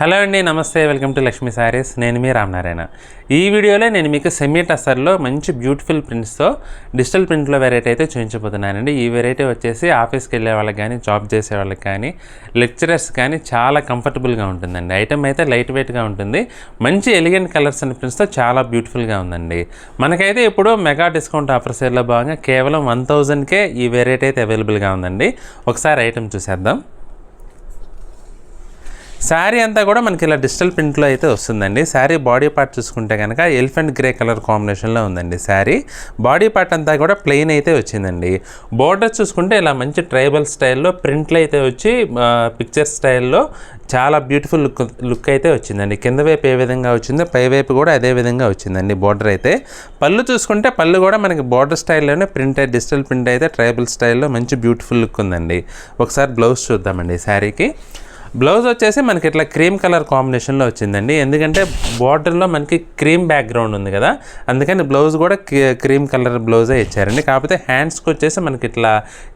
Hello అండి, నమస్తే. Welcome to Lakshmi saris. నేను మీ రామనారాయణ. ఈ వీడియోలో నేను మీకు సెమీ టసర్లో మంచి బ్యూటిఫుల్ ప్రింట్స్తో డిజిటల్ ప్రింట్లో వెరైటీ అయితే చూపించబోతున్నానండి. ఈ వెరైటీ వచ్చేసి ఆఫీస్కి వెళ్ళే వాళ్ళకి కానీ, జాబ్ చేసే వాళ్ళకి కానీ, లెక్చరర్స్ కానీ చాలా కంఫర్టబుల్గా ఉంటుందండి. ఐటమ్ అయితే లైట్ వెయిట్గా ఉంటుంది. మంచి ఎలిగెంట్ కలర్స్ అండ్ ప్రింట్స్తో చాలా బ్యూటిఫుల్గా ఉందండి. మనకైతే ఇప్పుడు మెగా డిస్కౌంట్ ఆఫర్ సేల్లో భాగంగా కేవలం 1000కే ఈ వెరైటీ అయితే అవైలబుల్గా ఉందండి. ఒకసారి ఐటమ్ చూసేద్దాం. శారీ అంతా కూడా మనకి ఇలా డిజిటల్ ప్రింట్లో అయితే వస్తుందండి. శారీ బాడీ పార్ట్ చూసుకుంటే కనుక ఎలిఫెంట్ గ్రే కలర్ కాంబినేషన్లో ఉందండి. శారీ బాడీ పార్ట్ అంతా కూడా ప్లెయిన్ అయితే వచ్చిందండి. బోర్డర్ చూసుకుంటే ఇలా మంచి ట్రైబల్ స్టైల్లో ప్రింట్లు అయితే వచ్చి పిక్చర్ స్టైల్లో చాలా బ్యూటిఫుల్ లుక్ అయితే వచ్చిందండి. కింద వైపు ఏ విధంగా వచ్చిందో పై వైపు కూడా అదే విధంగా వచ్చిందండి. బోర్డర్ అయితే పళ్ళు చూసుకుంటే పళ్ళు కూడా మనకి బోర్డర్ స్టైల్లోనే ప్రింట్ డిజిటల్ ప్రింట్ అయితే ట్రైబల్ స్టైల్లో మంచి బ్యూటిఫుల్ లుక్ ఉందండి. ఒకసారి బ్లౌజ్ చూద్దామండి. శారీకి బ్లౌజ్ వచ్చేసి మనకి ఇట్లా క్రీమ్ కలర్ కాంబినేషన్లో వచ్చిందండి. ఎందుకంటే బార్డర్లో మనకి క్రీమ్ బ్యాక్గ్రౌండ్ ఉంది కదా, అందుకని బ్లౌజ్ కూడా క్రీమ్ కలర్ బ్లౌజే ఇచ్చారండి. కాకపోతే హ్యాండ్స్కి వచ్చేసి మనకి ఇట్లా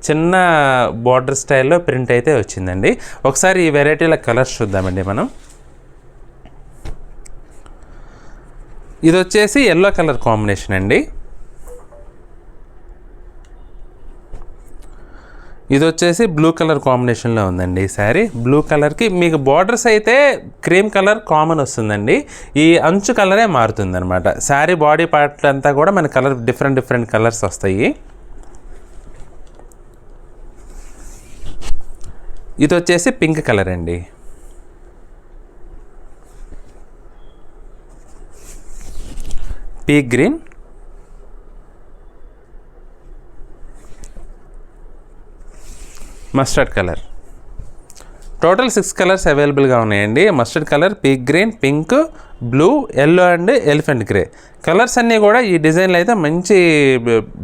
చిన్న బార్డర్ స్టైల్లో ప్రింట్ అయితే వచ్చిందండి. ఒకసారి ఈ వెరైటీల కలర్స్ చూద్దామండి మనం. ఇది వచ్చేసి ఎల్లో కలర్ కాంబినేషన్ అండి. ఇది వచ్చేసి బ్లూ కలర్ కాంబినేషన్లో ఉందండి. ఈ శారీ బ్లూ కలర్కి మీకు బార్డర్స్ అయితే క్రీమ్ కలర్ కామన్ వస్తుందండి. ఈ అంచు కలరే మారుతుంది అనమాట. శారీ బాడీ పార్ట్ అంతా కూడా మన కలర్ డిఫరెంట్ కలర్స్ వస్తాయి. ఇది వచ్చేసి పింక్ కలర్ అండి. P green, mustard colour. Total 6 colours అవైలబుల్గా ఉన్నాయండి. Mustard colour, peak green, pink, blue, yellow and elephant grey colours అన్నీ కూడా ఈ డిజైన్లో అయితే మంచి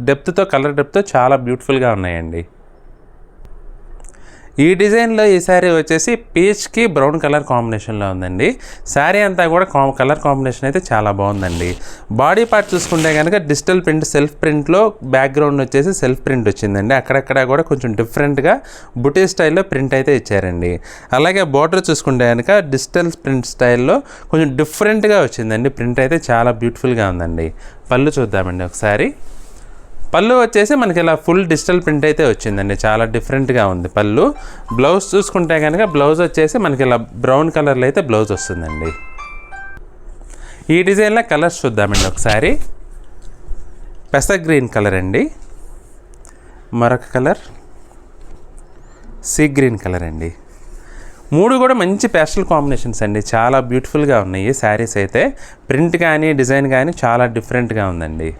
డెప్త్తో కలర్ డెప్త్తో చాలా బ్యూటిఫుల్గా ఉన్నాయండి. ఈ డిజైన్లో ఈ శారీ వచ్చేసి పీచ్కి బ్రౌన్ కలర్ కాంబినేషన్లో ఉందండి. శారీ అంతా కూడా కలర్ కాంబినేషన్ అయితే చాలా బాగుందండి. బాడీ పార్ట్ చూసుకుంటే కనుక డిజిటల్ ప్రింట్ సెల్ఫ్ ప్రింట్లో బ్యాక్గ్రౌండ్ వచ్చేసి సెల్ఫ్ ప్రింట్ వచ్చిందండి. అక్కడక్కడ కూడా కొంచెం డిఫరెంట్గా బుటీ స్టైల్లో ప్రింట్ అయితే ఇచ్చారండి. అలాగే బార్డర్ చూసుకుంటే కనుక డిజిటల్ ప్రింట్ స్టైల్లో కొంచెం డిఫరెంట్గా వచ్చిందండి. ప్రింట్ అయితే చాలా బ్యూటిఫుల్గా ఉందండి. పళ్ళు చూద్దామండి ఒకసారి. పళ్ళు వచ్చేసి మనకి ఇలా ఫుల్ డిజిటల్ ప్రింట్ అయితే వచ్చిందండి. చాలా డిఫరెంట్గా ఉంది పళ్ళు. బ్లౌజ్ చూసుకుంటే కనుక బ్లౌజ్ వచ్చేసి మనకి ఇలా బ్రౌన్ కలర్లో అయితే బ్లౌజ్ వస్తుందండి. ఈ డిజైన్లో కలర్స్ చూద్దామండి ఒకసారి. పెసర్ గ్రీన్ కలర్ అండి, మరొక కలర్ సీ గ్రీన్ కలర్ అండి. మూడు కూడా మంచి పేస్టల్ కాంబినేషన్స్ అండి. చాలా బ్యూటిఫుల్గా ఉన్నాయి శారీస్ అయితే. ప్రింట్ కానీ డిజైన్ కానీ చాలా డిఫరెంట్గా ఉందండి.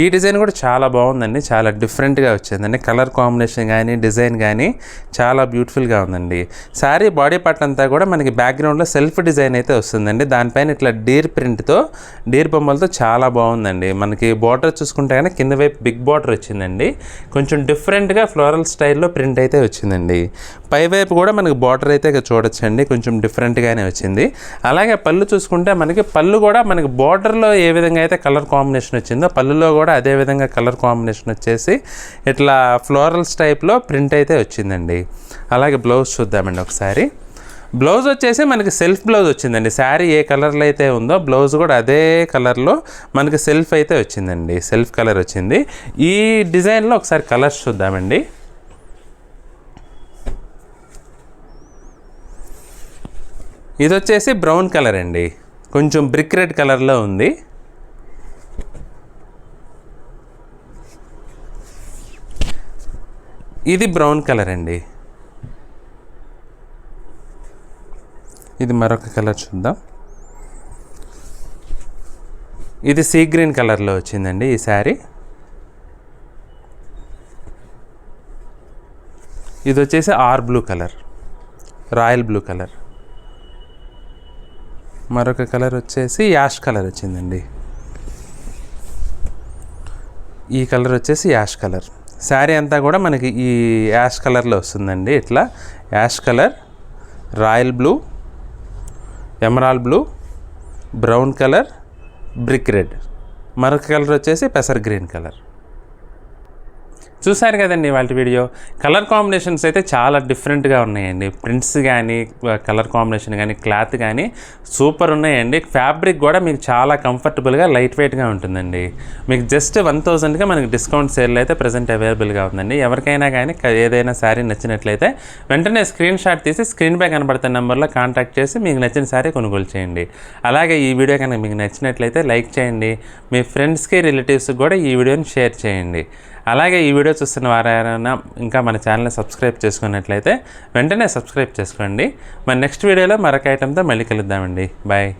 ఈ డిజైన్ కూడా చాలా బాగుందండి. చాలా డిఫరెంట్గా వచ్చిందండి. కలర్ కాంబినేషన్ కానీ డిజైన్ కానీ చాలా బ్యూటిఫుల్గా ఉందండి. శారీ బాడీ పార్ట్ అంతా కూడా మనకి బ్యాక్గ్రౌండ్లో సెల్ఫ్ డిజైన్ అయితే వస్తుందండి. దానిపైన ఇట్లా డీర్ బొమ్మలతో చాలా బాగుందండి. మనకి బార్డర్ చూసుకుంటే కానీ కింద వైపు బిగ్ బార్డర్ వచ్చిందండి. కొంచెం డిఫరెంట్గా ఫ్లోరల్ స్టైల్లో ప్రింట్ అయితే వచ్చిందండి. పై వైపు కూడా మనకి బార్డర్ అయితే చూడొచ్చండి, కొంచెం డిఫరెంట్గానే వచ్చింది. అలాగే పళ్ళు చూసుకుంటే మనకి పళ్ళు కూడా మనకి బార్డర్లో ఏ విధంగా అయితే కలర్ కాంబినేషన్ వచ్చిందో పళ్ళులో కూడా అదే విధంగా కలర్ కాంబినేషన్ వచ్చేసి ఇట్లా ఫ్లోరల్స్ టైప్లో ప్రింట్ అయితే వచ్చిందండి. అలాగే బ్లౌజ్ చూద్దామండి ఒకసారి. బ్లౌజ్ వచ్చేసి మనకి సెల్ఫ్ బ్లౌజ్ వచ్చిందండి. శారీ ఏ కలర్లో అయితే ఉందో బ్లౌజ్ కూడా అదే కలర్లో మనకి సెల్ఫ్ అయితే వచ్చిందండి. సెల్ఫ్ కలర్ వచ్చింది. ఈ డిజైన్లో ఒకసారి కలర్స్ చూద్దామండి. ఇది వచ్చేసి బ్రౌన్ కలర్ అండి. కొంచెం బ్రిక్ రెడ్ కలర్లో ఉంది. ఇది బ్రౌన్ కలర్ అండి. ఇది మరొక కలర్ చూద్దాం. ఇది సీ గ్రీన్ కలర్లో వచ్చిందండి ఈ శారీ. ఇది వచ్చేసి blue colour, royal blue colour. మరొక కలర్ వచ్చేసి యాష్ కలర్ వచ్చిందండి. ఈ కలర్ వచ్చేసి యాష్ కలర్. శారీ అంతా కూడా మనకి ఈ యాష్ కలర్లో వస్తుందండి. ఇట్లా ash colour, royal blue, emerald blue, brown colour, brick red. మరొక కలర్ వచ్చేసి పెసర్ గ్రీన్ కలర్. చూసారు కదండి వాళ్ళ వీడియో. కలర్ కాంబినేషన్స్ అయితే చాలా డిఫరెంట్గా ఉన్నాయండి. ప్రింట్స్ కానీ, కలర్ కాంబినేషన్ కానీ, క్లాత్ కానీ సూపర్ ఉన్నాయండి. ఫ్యాబ్రిక్ కూడా మీకు చాలా కంఫర్టబుల్గా, లైట్ వెయిట్గా ఉంటుందండి. మీకు జస్ట్ 1000కి మనకి డిస్కౌంట్ సేల్ అయితే ప్రజెంట్ అవైలబుల్గా ఉందండి. ఎవరికైనా కానీ ఏదైనా శారీ నచ్చినట్లయితే వెంటనే స్క్రీన్ షాట్ తీసి స్క్రీన్ పై కనబడుతున్న నెంబర్లో కాంటాక్ట్ చేసి మీకు నచ్చిన శారీ కొనుగోలు చేయండి. అలాగే ఈ వీడియో కనుక మీకు నచ్చినట్లయితే లైక్ చేయండి. మీ ఫ్రెండ్స్కి, రిలేటివ్స్కి కూడా ఈ వీడియోని షేర్ చేయండి. అలాగే ఈ వీడియో చూస్తున్న వారైనా ఇంకా మన ఛానల్ని సబ్స్క్రైబ్ చేసుకున్నట్లయితే వెంటనే సబ్స్క్రైబ్ చేసుకోండి. మన నెక్స్ట్ వీడియోలో మరొక ఐటెంతో మళ్ళీ కలుద్దామండి. బాయ్.